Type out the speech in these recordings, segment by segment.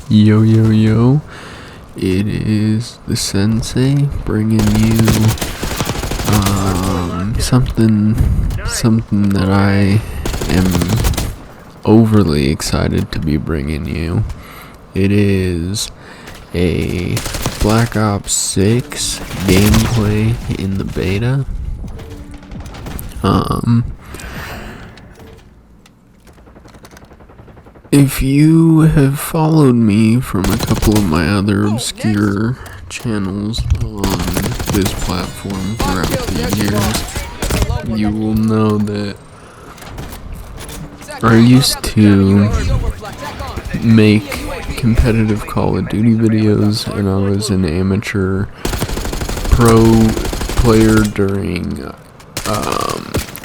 Yo, yo, yo, it is the Sensei bringing you, something that I am overly excited to be bringing you. It is a Black Ops 6 gameplay in the beta. If you have followed me from a couple of my other obscure channels on this platform throughout the years, you will know that I used to make competitive Call of Duty videos, and I was an amateur pro player during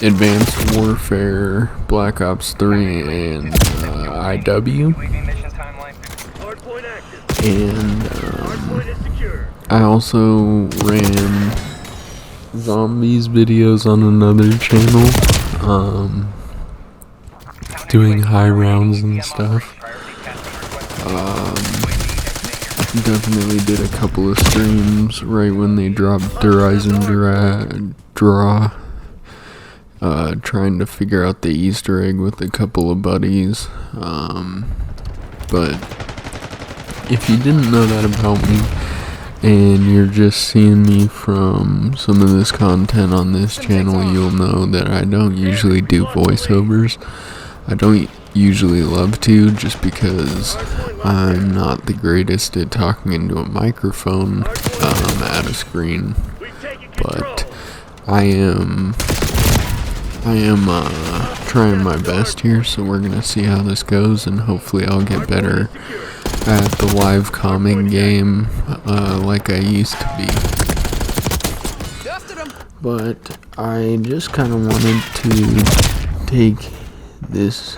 Advanced Warfare, Black Ops 3, and IW. And I also ran zombies videos on another channel, doing high rounds and stuff. Definitely did a couple of streams right when they dropped Horizon Draw. Trying to figure out the Easter egg with a couple of buddies. But if you didn't know that about me, and you're just seeing me from some of this content on this channel, you'll know that I don't usually do voiceovers. I don't usually love to, just because I'm not the greatest at talking into a microphone at a screen. But I am trying my best here, so we're gonna see how this goes, and hopefully I'll get better at the live comming game like I used to be. But I just kind of wanted to take this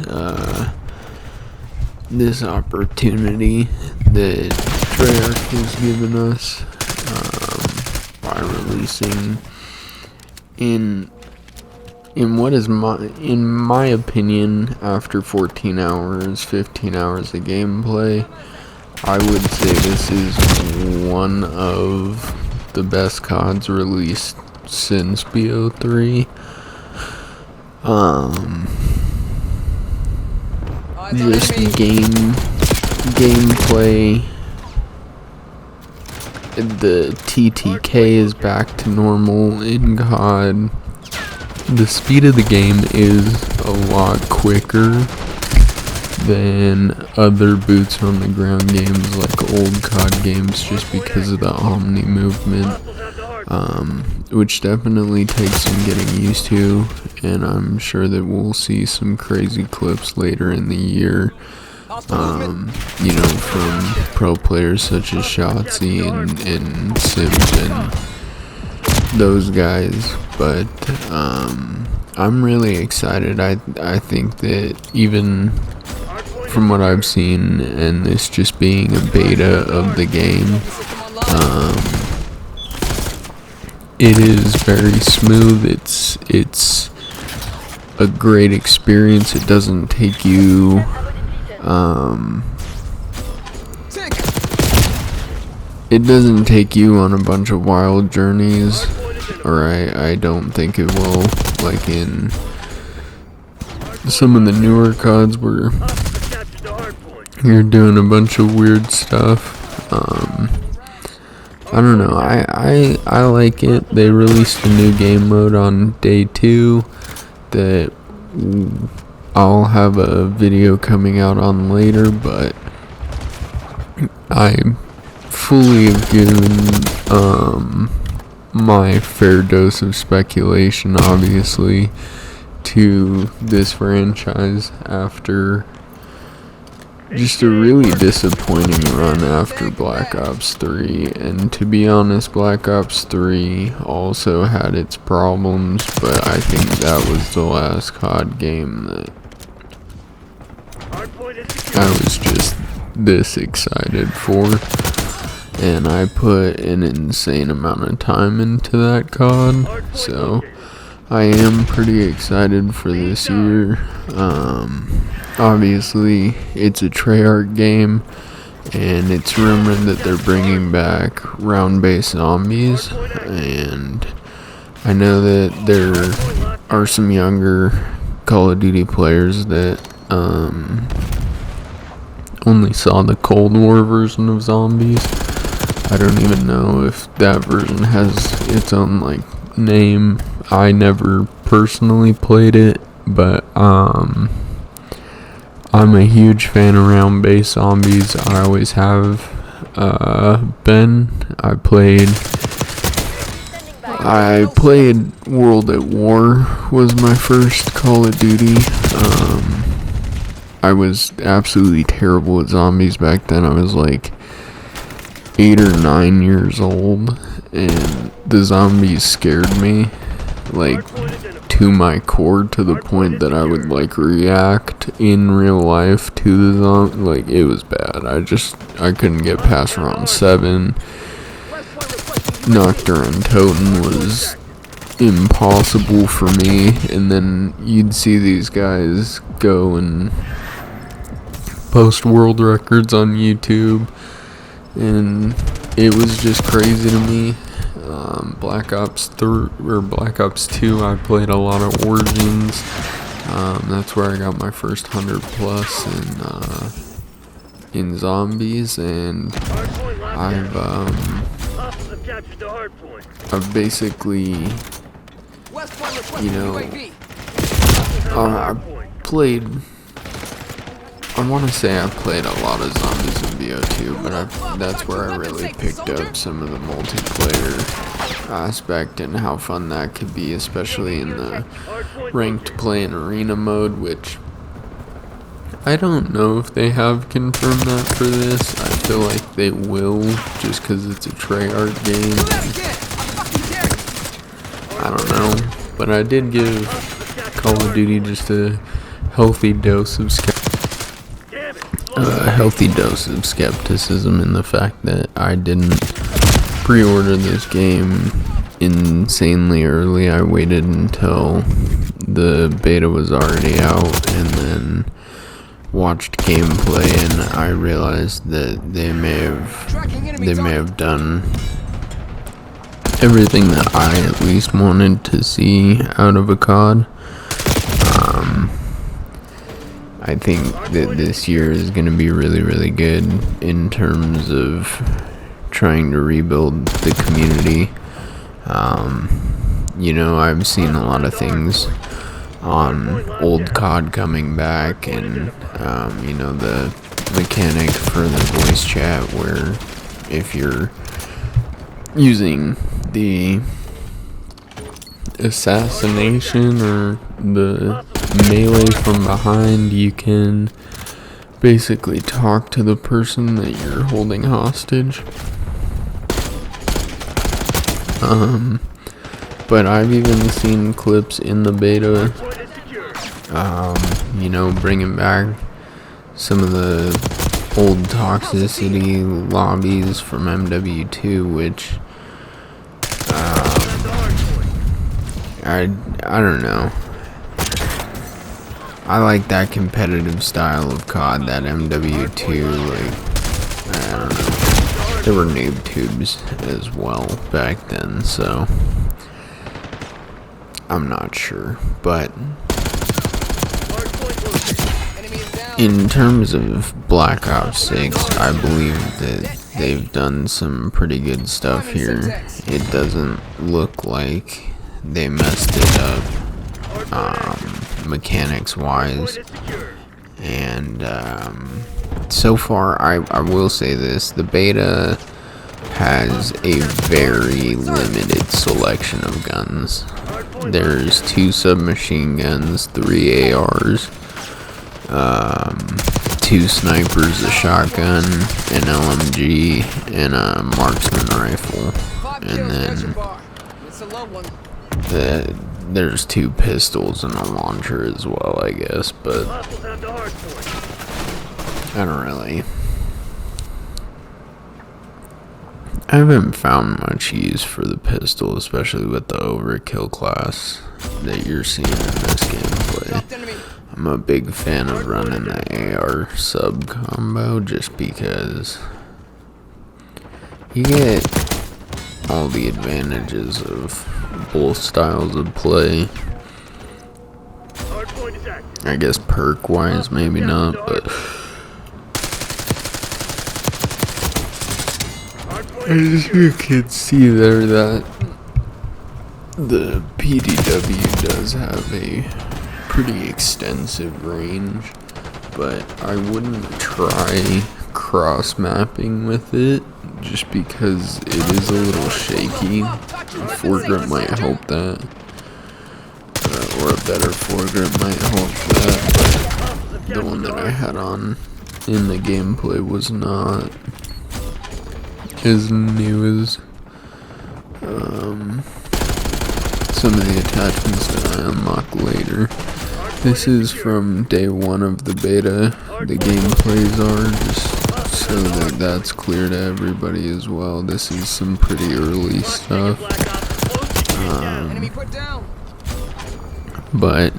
opportunity that Treyarch has given us by releasing in what is in my opinion, after 15 hours of gameplay, I would say this is one of the best CODs released since BO3. Just gameplay. The TTK is back to normal in COD. The speed of the game is a lot quicker than other boots on the ground games like old COD games, just because of the Omni movement, which definitely takes some getting used to, and I'm sure that we'll see some crazy clips later in the year, from pro players such as Shotzi and Sims and those guys. But I'm really excited. I think that even from what I've seen, and this just being a beta of the game, it is very smooth. It's a great experience. It doesn't take you on a bunch of wild journeys, or I don't think it will, like in some of the newer CODs where you're doing a bunch of weird stuff. I don't know, I like it. They released a new game mode on day 2 that I'll have a video coming out on later, but I fully have given my fair dose of speculation, obviously, to this franchise after just a really disappointing run after Black Ops 3. And to be honest, Black Ops 3 also had its problems, but I think that was the last COD game that I was just this excited for. And I put an insane amount of time into that COD, so I am pretty excited for this year. Obviously, it's a Treyarch game, and it's rumored that they're bringing back round-based zombies, and I know that there are some younger Call of Duty players that only saw the Cold War version of zombies. I don't even know if that version has its own name. I never personally played it, but I'm a huge fan of round-based zombies. I always have been. I played World at War was my first Call of Duty. I was absolutely terrible at zombies back then. I was 8 or 9 years old, and the zombies scared me to my core, to the point that I would react in real life to the zombie. It was bad. I couldn't get past round 7. Nocturne Totem was impossible for me, and then you'd see these guys go and post world records on YouTube, and it was just crazy to me. Black Ops 3 or Black Ops 2, I played a lot of Origins. That's where I got my first 100 plus in zombies, and I've basically, I want to say I played a lot of zombies in BO2, but that's where I really picked up some of the multiplayer aspect and how fun that could be, especially in the ranked play and arena mode, which I don't know if they have confirmed that for this. I feel like they will, just because it's a Treyarch game. I don't know, but I did give Call of Duty just a healthy dose of skepticism in the fact that I didn't pre-order this game insanely early. I waited until the beta was already out and then watched gameplay, and I realized that they may have done everything that I at least wanted to see out of a COD. I think that this year is going to be really, really good in terms of trying to rebuild the community. I've seen a lot of things on old COD coming back, and the mechanic for the voice chat, where if you're using the assassination or the melee from behind, you can basically talk to the person that you're holding hostage. But I've even seen clips in the beta, bringing back some of the old toxicity lobbies from MW2, which I don't know. I like that competitive style of COD, that MW2, I don't know. There were noob tubes as well back then, so I'm not sure. But in terms of Black Ops 6, I believe that they've done some pretty good stuff here. It doesn't look like they messed it up mechanics wise, and so far I will say this: the beta has a very limited selection of guns. There's 2 submachine guns, 3 ARs, 2 snipers, a shotgun, an LMG, and a marksman rifle, and then there's 2 pistols and a launcher as well, I guess, but I haven't found much use for the pistol, especially with the overkill class that you're seeing in this gameplay. I'm a big fan of running the AR sub combo just because you get all the advantages of both styles of play. I guess perk wise maybe not, but as you can see there that the PDW does have a pretty extensive range, but I wouldn't try cross mapping with it just because it is a little shaky. A foregrip might help that, or a better foregrip might help that, but the one that I had on in the gameplay was not as new as some of the attachments that I unlock later. This is from day one of the beta. The gameplays are, just so that that's clear to everybody as well. This is some pretty early stuff. But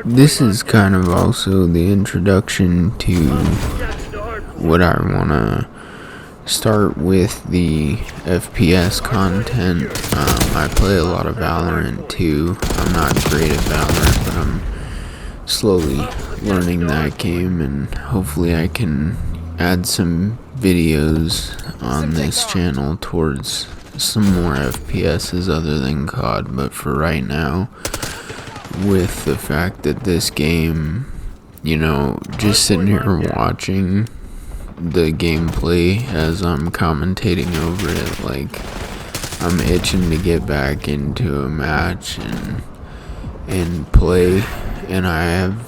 this is kind of also the introduction to what I want to start with the FPS content. I play a lot of Valorant too. I'm not great at Valorant, but I'm slowly learning that game, and hopefully I can add some videos on this channel towards some more FPSs other than COD. But for right now, with the fact that this game, you know, just sitting here watching the gameplay as I'm commentating over it, like, I'm itching to get back into a match and play, and I have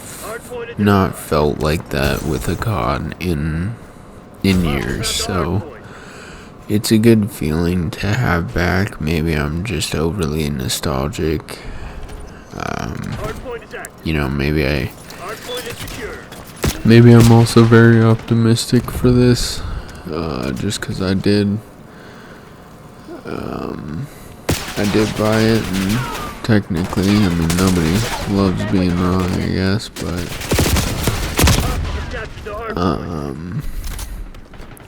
not felt like that with a COD in years, so it's a good feeling to have back. Maybe I'm just overly nostalgic. You know, maybe I'm also very optimistic for this, just because I did buy it, and technically, I mean, nobody loves being wrong, I guess, but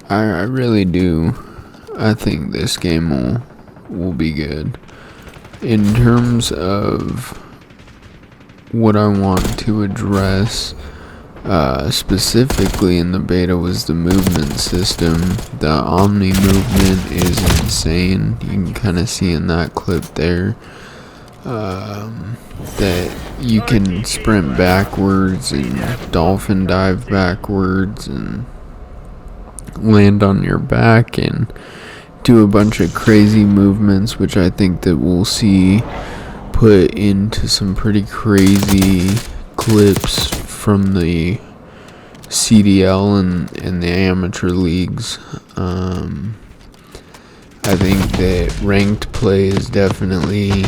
I really do. I think this game will be good. In terms of what I want to address, specifically in the beta, was the movement system. The Omni movement is insane. You can kind of see in that clip there that you can sprint backwards and dolphin dive backwards and land on your back and do a bunch of crazy movements, which I think that we'll see put into some pretty crazy clips from the CDL and the amateur leagues. I think that ranked play is definitely,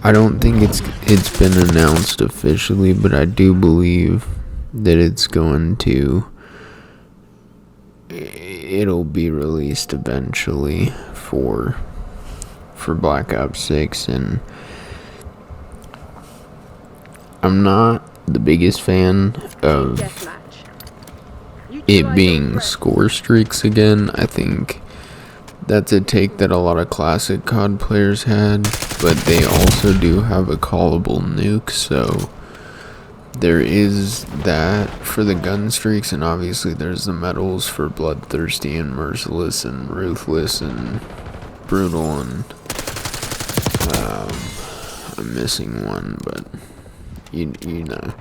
I don't think it's been announced officially, but I do believe that it'll be released eventually for Black Ops 6, and I'm not the biggest fan of it being score streaks again. I think that's a take that a lot of classic COD players had, but they also do have a callable nuke, so there is that for the gun streaks, and obviously there's the medals for bloodthirsty and merciless and ruthless and brutal, and I'm missing one, but you know,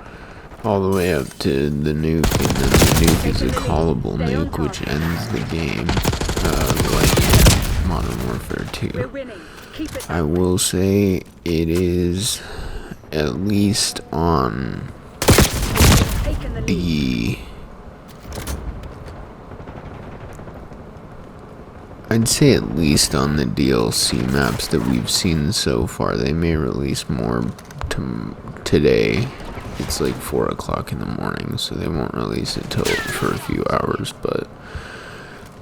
all the way up to the nuke, and then the nuke is a callable nuke, which ends the game, like in Modern Warfare 2. I will say it is at least on I'd say at least on the DLC maps that we've seen so far. They may release more today. It's like 4 o'clock in the morning, so they won't release it for a few hours, but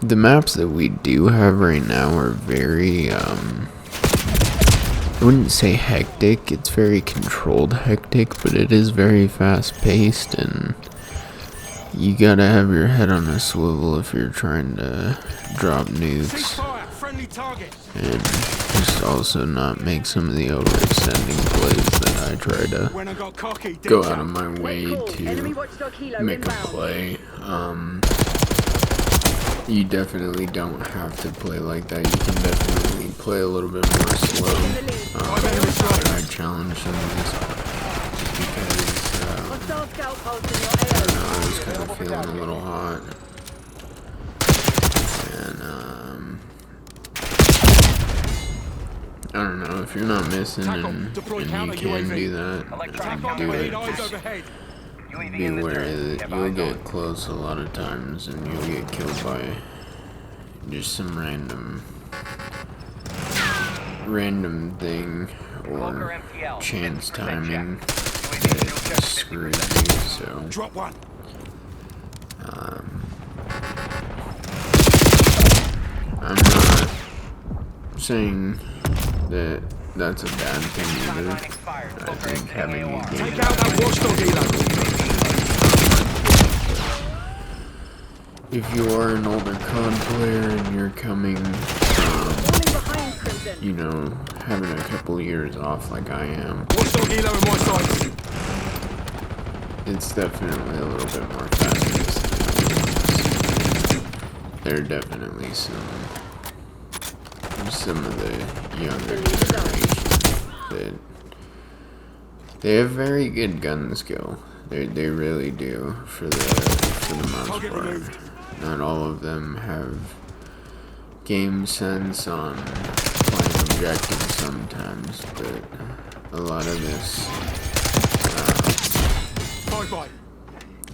the maps that we do have right now are very I wouldn't say hectic, it's very controlled hectic, but it is very fast paced, and you gotta have your head on a swivel if you're trying to drop nukes. And just also not make some of the overextending plays that I try to go out of my way to make a play. You definitely don't have to play like that. You can definitely play a little bit more slow. I challenge some of this just because I don't know, I was kind of feeling a little hot. And I don't know, if you're not missing and you can do that, do it. Just be aware that you'll get close a lot of times and you'll get killed by just some random thing or chance timing that screws you. So I'm not saying that that's a bad thing either. I think having a game if you are an older COD player and you're coming you know, having a couple years off like I am, it's definitely a little bit more fast-paced. There are definitely some of the younger generation that they have very good gun skill. They really do for the most part. Not all of them have game sense on playing objectives sometimes, but a lot of this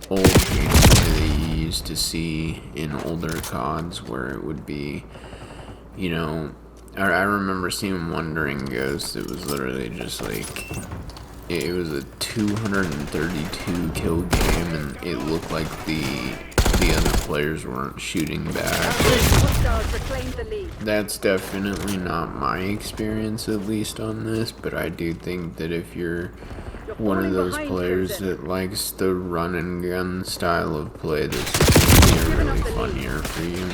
old gameplay that you used to see in older CODs where it would be, you know, I remember seeing Wandering Ghost. It was literally just like, it was a 232 kill game, and it looked like the other players weren't shooting back. That's definitely not my experience, at least on this, but I do think that if you're one of those players that likes the run and gun style of play, this is going to be a really fun year for you.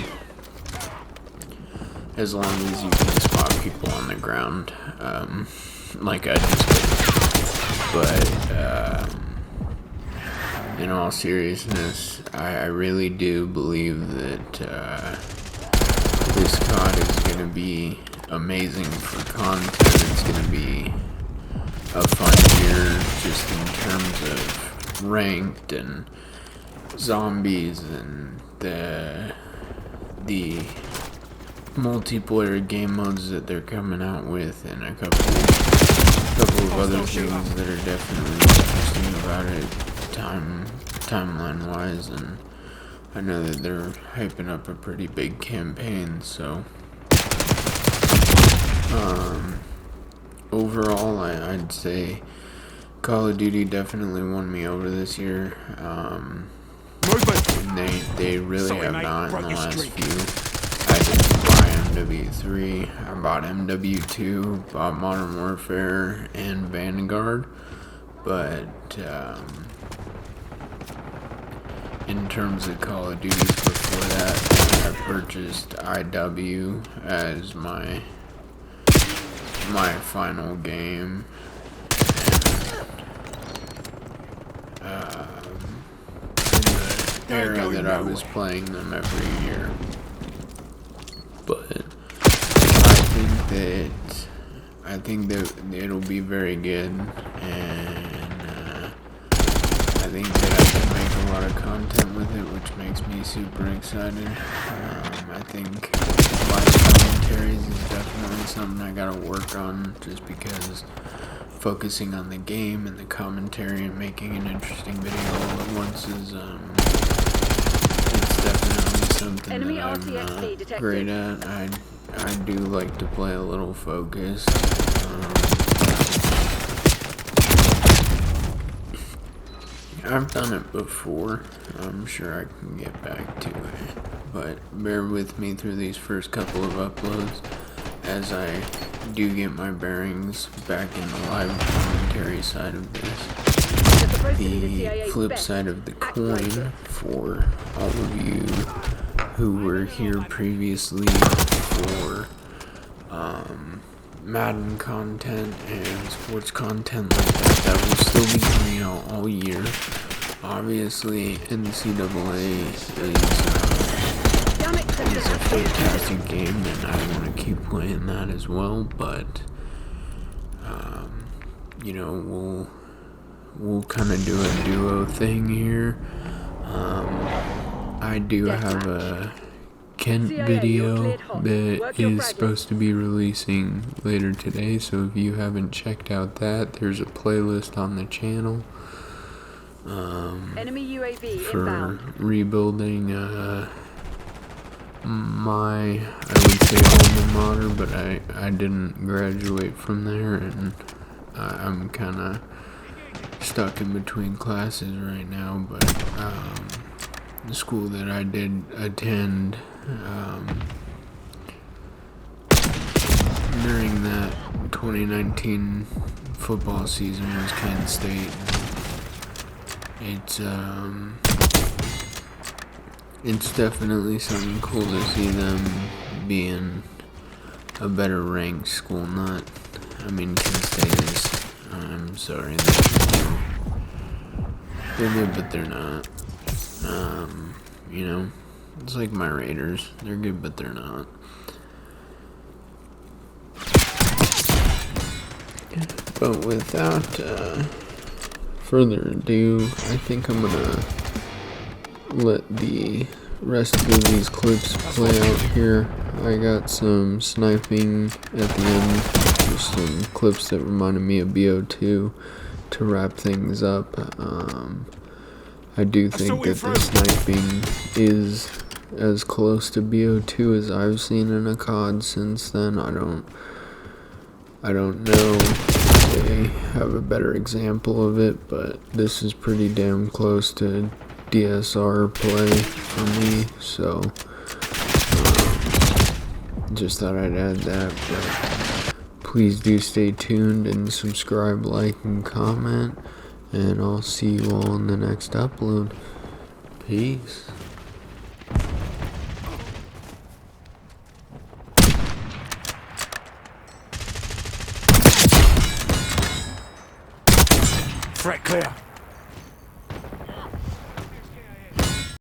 As long as you can spot people on the ground, like I just did. But, in all seriousness, I really do believe that this COD is going to be amazing for content. It's going to be a fun year just in terms of ranked and zombies and the multiplayer game modes that they're coming out with, and a couple of other things that are definitely interesting about it timeline wise, and I know that they're hyping up a pretty big campaign, so overall I'd say Call of Duty definitely won me over this year. They really have not in the last few. I didn't buy MW3, I bought MW2, bought Modern Warfare and Vanguard, but in terms of Call of Duties before that, I purchased IW as my final game. In the era that I was playing them every year. But I think that it'll be very good, and I think that I can make a lot of content with it, which makes me super excited. I think live commentaries is definitely something I gotta work on, just because focusing on the game and the commentary and making an interesting video all at once is it's definitely something that I'm great at. I do like to play a little focused. I've done it before. I'm sure I can get back to it. But bear with me through these first couple of uploads as I do get my bearings back in the live commentary side of this. The flip side of the coin for all of you who were here previously for Madden content and sports content like that will still be coming out all year. Obviously, NCAA is a fantastic game, and I want to keep playing that as well. But you know, we'll kind of do a duo thing here. I do have a Kent video that is supposed to be releasing later today, so if you haven't checked out that, there's a playlist on the channel Enemy UAV for inbound. rebuilding my, I would say, alma mater, but I didn't graduate from there, and I'm kind of stuck in between classes right now. But the school that I did attend during that 2019 football season was Kent State. It's definitely something cool to see them being a better ranked school. Kent State is, I'm sorry, they're good, but they're not. You know, it's like my Raiders. They're good, but they're not. But without further ado, I think I'm gonna let the rest of these clips play out here. I got some sniping at the end, just some clips that reminded me of BO2 to wrap things up. I do think that the sniping is as close to BO2 as I've seen in a COD since then. I don't know if they have a better example of it, but this is pretty damn close to DSR play for me, so just thought I'd add that. But please do stay tuned and subscribe, like, and comment, and I'll see you all in the next upload. Peace. Threat clear.